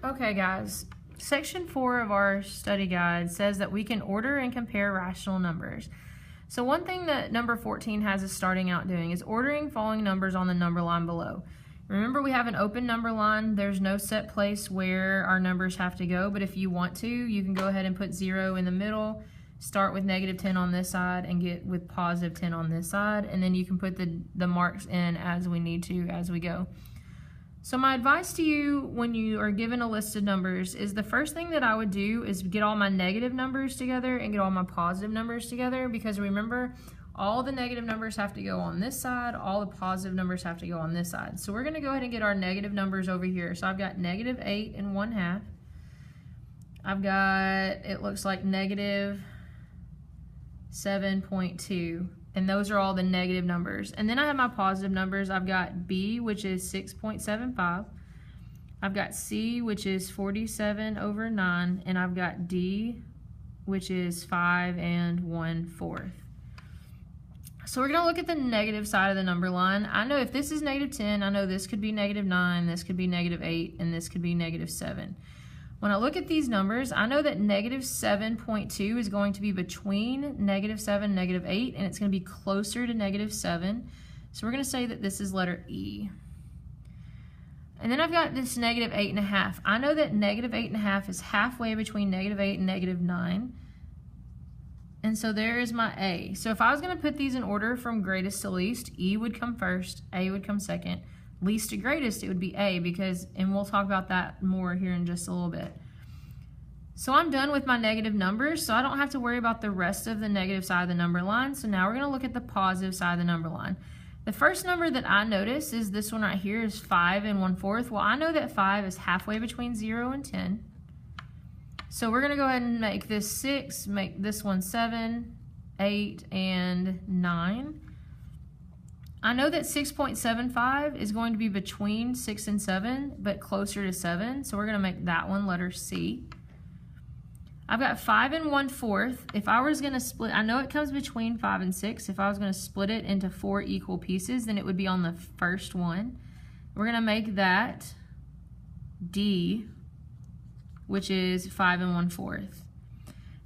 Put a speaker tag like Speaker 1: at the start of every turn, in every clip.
Speaker 1: Okay, guys, section 4 of our study guide says that we can order and compare rational numbers. So one thing that number 14 has us starting out doing is ordering following numbers on the number line below. Remember, we have an open number line. There's no set place where our numbers have to go, but if you want to, you can go ahead and put 0 in the middle, start with -10 on this side, and get with +10 on this side, and then you can put the marks in as we need to as we go. So my advice to you when you are given a list of numbers is the first thing that I would do is get all my negative numbers together and get all my positive numbers together, because remember, all the negative numbers have to go on this side, all the positive numbers have to go on this side. So we're going to go ahead and get our negative numbers over here. So I've got -8 1/2. I've got, it looks like -7.2. And those are all the negative numbers. And then I have my positive numbers. I've got B, which is 6.75. I've got C, which is 47/9. And I've got D, which is 5 1/4. So we're going to look at the negative side of the number line. I know if this is -10, I know this could be -9, this could be -8, and this could be -7. When I look at these numbers, I know that -7.2 is going to be between -7 and -8, and it's going to be closer to -7. So we're going to say that this is letter E. And then I've got this -8.5. I know that -8.5 is halfway between -8 and -9. And so there is my A. So if I was going to put these in order from greatest to least, E would come first, A would come second. Least to greatest, it would be A, because, and we'll talk about that more here in just a little bit. So I'm done with my negative numbers, so I don't have to worry about the rest of the negative side of the number line. So now we're going to look at the positive side of the number line. The first number that I notice is this one right here is 5 1/4. Well, I know that 5 is halfway between 0 and 10. So we're going to go ahead and make this 6, make this one 7, 8, and 9. I know that 6.75 is going to be between 6 and 7, but closer to 7, so we're going to make that one letter C. I've got 5 1/4. If I was going to split, I know it comes between 5 and 6. If I was going to split it into 4 equal pieces, then it would be on the first one. We're going to make that D, which is 5 1/4.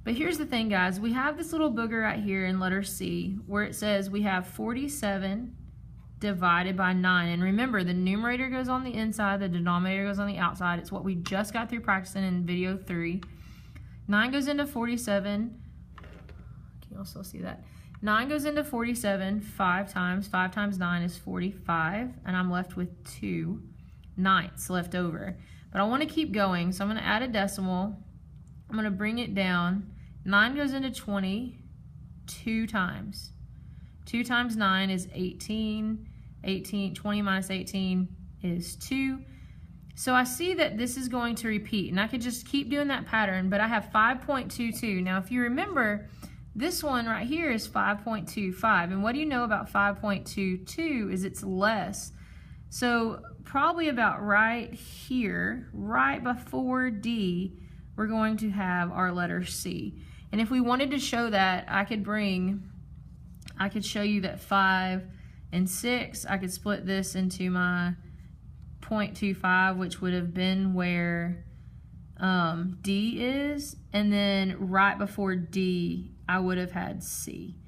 Speaker 1: But here's the thing, guys. We have this little booger right here in letter C where it says we have 47 divided by 9. And remember, the numerator goes on the inside, the denominator goes on the outside. It's what we just got through practicing in video 3. 9 goes into 47. Can you also see that? 9 goes into 47 5 times. 5 times 9 is 45. And I'm left with 2 ninths left over. But I want to keep going, so I'm going to add a decimal. I'm going to bring it down. 9 goes into 20 2 times. 2 times 9 is 18. 20 minus 18 is 2. So I see that this is going to repeat, and I could just keep doing that pattern, but I have 5.22. Now, if you remember, this one right here is 5.25, and what do you know about 5.22 is it's less. So probably about right here, right before D, we're going to have our letter C. And if we wanted to show that, I could show you that 5 and 6, I could split this into my 0.25, which would have been where D is, and then right before D, I would have had C.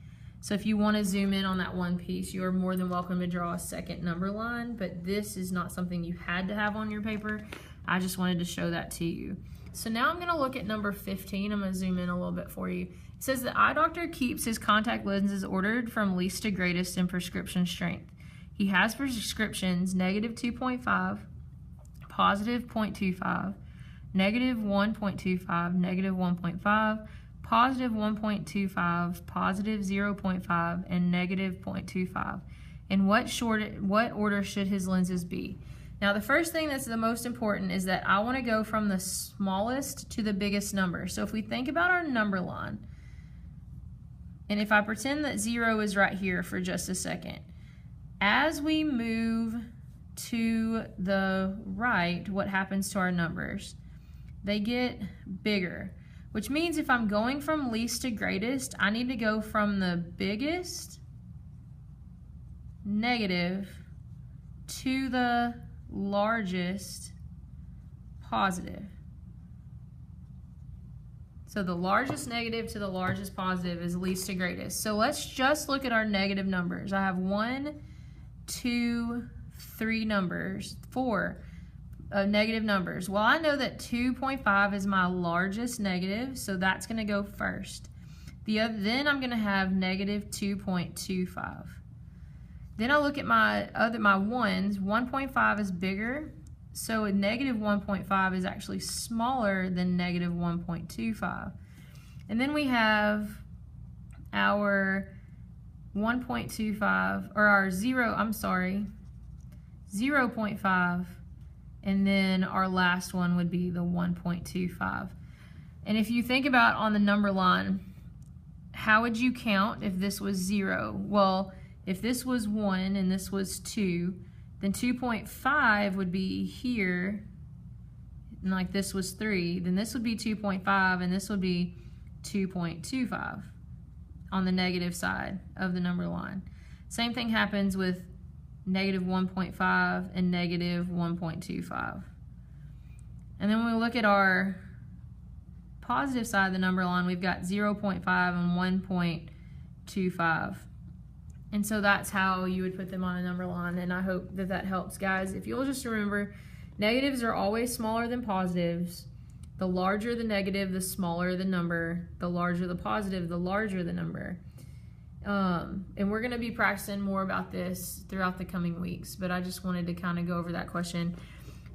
Speaker 1: So if you want to zoom in on that one piece, you are more than welcome to draw a second number line, but this is not something you had to have on your paper. I just wanted to show that to you. So now I'm going to look at number 15. I'm going to zoom in a little bit for you. It says the eye doctor keeps his contact lenses ordered from least to greatest in prescription strength. He has prescriptions -2.5, +0.25, -1.25, -1.5, +1.25, +0.5, and -0.25. In what order should his lenses be? Now, the first thing that's the most important is that I want to go from the smallest to the biggest number. So if we think about our number line, and if I pretend that 0 is right here for just a second, as we move to the right, what happens to our numbers? They get bigger, which means if I'm going from least to greatest, I need to go from the biggest negative to the largest positive. So the largest negative to the largest positive is least to greatest. So let's just look at our negative numbers. I have 1, 2, 3 numbers, 4 negative numbers. Well, I know that 2.5 is my largest negative, so that's going to go first. Then I'm going to have negative 2.25. Then I look at my ones. 1.5 is bigger, so a negative 1.5 is actually smaller than negative 1.25. And then we have our 1.25, or our 0.5, and then our last one would be the 1.25. And if you think about on the number line, how would you count if this was 0? Well, if this was 1 and this was 2, then 2.5 would be here, and like this was 3, then this would be 2.5, and this would be 2.25 on the negative side of the number line. Same thing happens with negative 1.5 and negative 1.25. And then when we look at our positive side of the number line, we've got 0.5 and 1.25. And so that's how you would put them on a number line, and I hope that that helps, guys. If you'll just remember, negatives are always smaller than positives. The larger the negative, the smaller the number. The larger the positive, the larger the number. And we're going to be practicing more about this throughout the coming weeks, but I just wanted to kind of go over that question.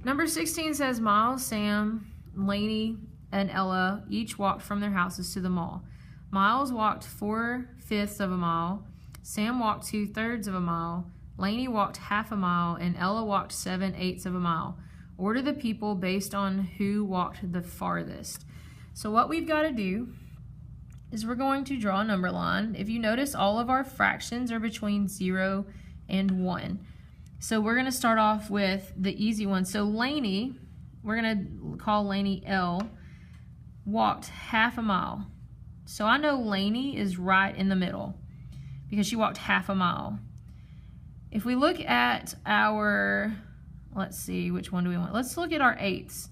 Speaker 1: Number 16 says, Miles, Sam, Lainey, and Ella each walked from their houses to the mall. Miles walked 4/5 of a mile. Sam walked 2/3 of a mile. Lainey walked half a mile, and Ella walked 7/8 of a mile. Order the people based on who walked the farthest. So what we've got to do is we're going to draw a number line. If you notice, all of our fractions are between 0 and 1. So we're going to start off with the easy one. So Lainey, we're going to call Lainey L, walked half a mile. So I know Lainey is right in the middle because she walked half a mile. If we look at our, let's see, which one do we want? Let's look at our eighths.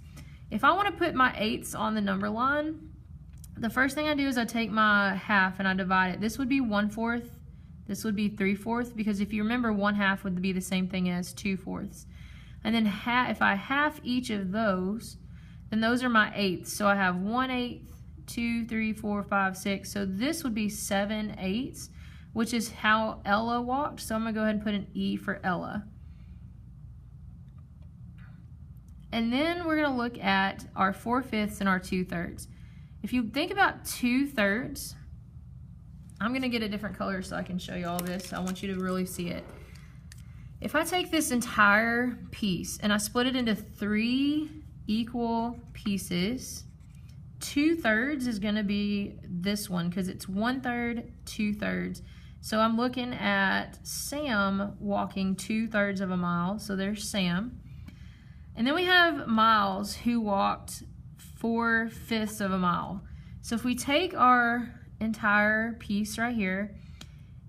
Speaker 1: If I want to put my eighths on the number line, the first thing I do is I take my half and I divide it. This would be 1/4. This would be 3/4, because if you remember, 1/2 would be the same thing as 2/4. And then if I half each of those, then those are my eighths. So I have 1/8, 2, 3, 4, 5, 6. So this would be 7/8, which is how Ella walked. So I'm going to go ahead and put an E for Ella. And then we're going to look at our 4/5 and our 2/3. If you think about 2/3, I'm going to get a different color so I can show you all this. I want you to really see it. If I take this entire piece and I split it into 3 equal pieces, 2/3 is going to be this one because it's 1/3, 2/3. So I'm looking at Sam walking 2/3 of a mile. So there's Sam. And then we have Miles, who walked 4/5 of a mile. So if we take our entire piece right here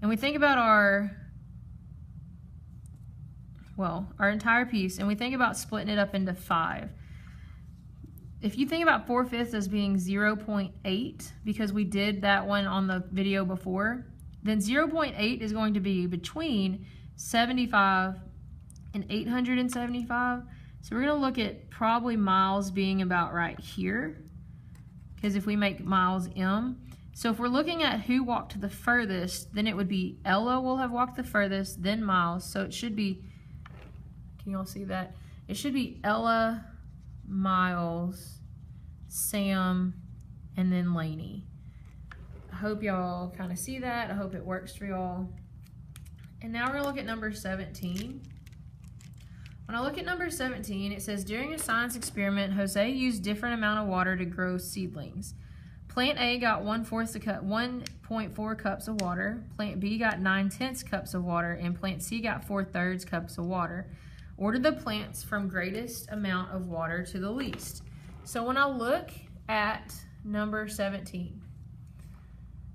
Speaker 1: and we think about our entire piece, and we think about splitting it up into 5. If you think about 4/5 as being 0.8, because we did that one on the video before, then 0.8 is going to be between 75 and 875. So we're going to look at probably Miles being about right here, because if we make Miles M. So if we're looking at who walked the furthest, then it would be Ella will have walked the furthest, then Miles. So it should be, can you all see that? It should be Ella, Miles, Sam, and then Lainey. I hope y'all kind of see that. I hope it works for y'all. And now we're going to look at number 17. When I look at number 17, it says, during a science experiment, Jose used different amount of water to grow seedlings. Plant A got 1.4 cups of water. Plant B got 9/10 cups of water, and plant C got 4/3 cups of water. Order the plants from greatest amount of water to the least. So when I look at number 17,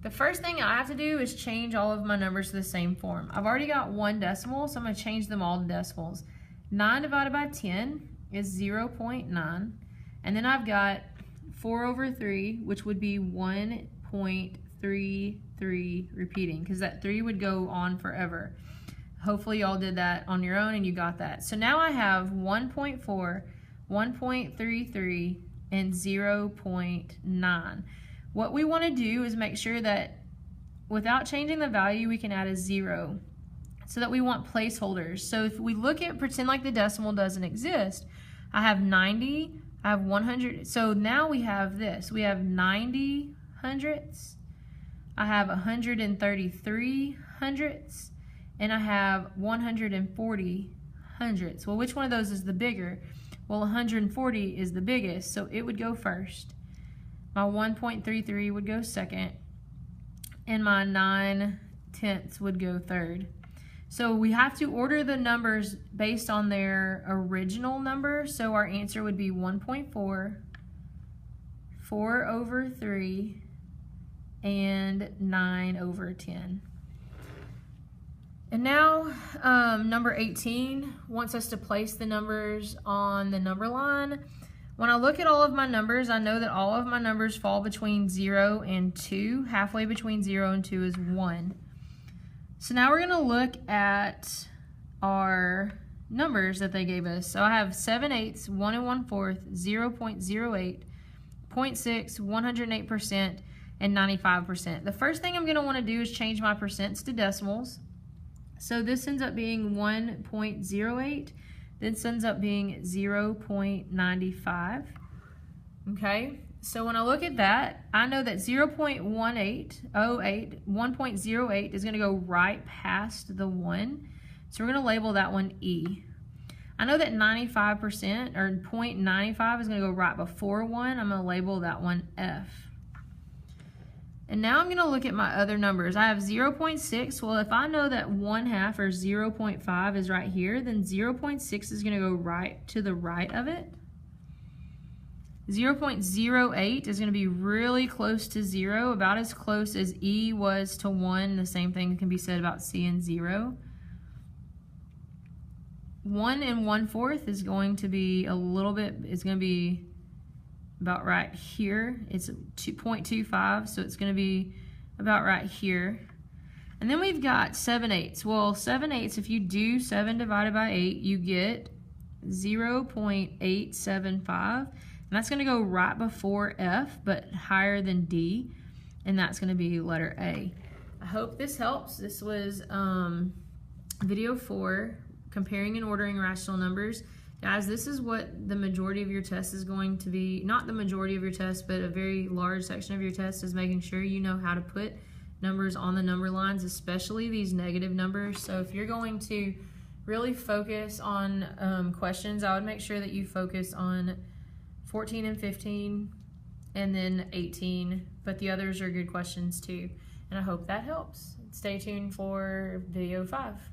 Speaker 1: the first thing I have to do is change all of my numbers to the same form. I've already got 1 decimal, so I'm going to change them all to decimals. 9 divided by 10 is 0.9. And then I've got 4 over 3, which would be 1.33 repeating, because that 3 would go on forever. Hopefully y'all did that on your own and you got that. So now I have 1.4, 1.33, and 0.9. What we want to do is make sure that without changing the value, we can add a 0, so that we want placeholders. So if we look at, pretend like the decimal doesn't exist, I have 90, I have 100. So now we have this. We have 90 hundredths, I have 133 hundredths, and I have 140 hundredths. Well, which one of those is the bigger? Well, 140 is the biggest, so it would go first. My 1.33 would go second, and my 9/10 would go third. So we have to order the numbers based on their original number. So our answer would be 1.4, 4 over 3, and 9 over 10. And now number 18 wants us to place the numbers on the number line. When I look at all of my numbers, I know that all of my numbers fall between 0 and 2. Halfway between 0 and 2 is 1. So now we're going to look at our numbers that they gave us. So I have 7/8, 1 1/4, 0.08, 0.6, 108%, and 95%. The first thing I'm going to want to do is change my percents to decimals. So this ends up being 1.08. This ends up being 0.95. Okay, so when I look at that, I know that 1.08 is going to go right past the 1. So we're going to label that one E. I know that 95% or 0.95 is going to go right before 1. I'm going to label that one F. And now I'm going to look at my other numbers. I have 0.6. Well, if I know that 1/2 or 0.5 is right here, then 0.6 is going to go right to the right of it. 0.08 is going to be really close to 0, about as close as E was to 1. The same thing can be said about C and 0. 1 1/4 is going to be a little bit, it's going to be about right here. It's 2.25, so it's going to be about right here. And then we've got 7/8. Well, 7/8, if you do 7 divided by 8, you get 0.875. And that's going to go right before F, but higher than D. And that's going to be letter A. I hope this helps. This was video 4, comparing and ordering rational numbers. Guys, this is what the majority of your test is going to be. Not the majority of your test, but a very large section of your test is making sure you know how to put numbers on the number lines, especially these negative numbers. So if you're going to really focus on questions, I would make sure that you focus on 14 and 15 and then 18, but the others are good questions too. And I hope that helps. Stay tuned for video 5.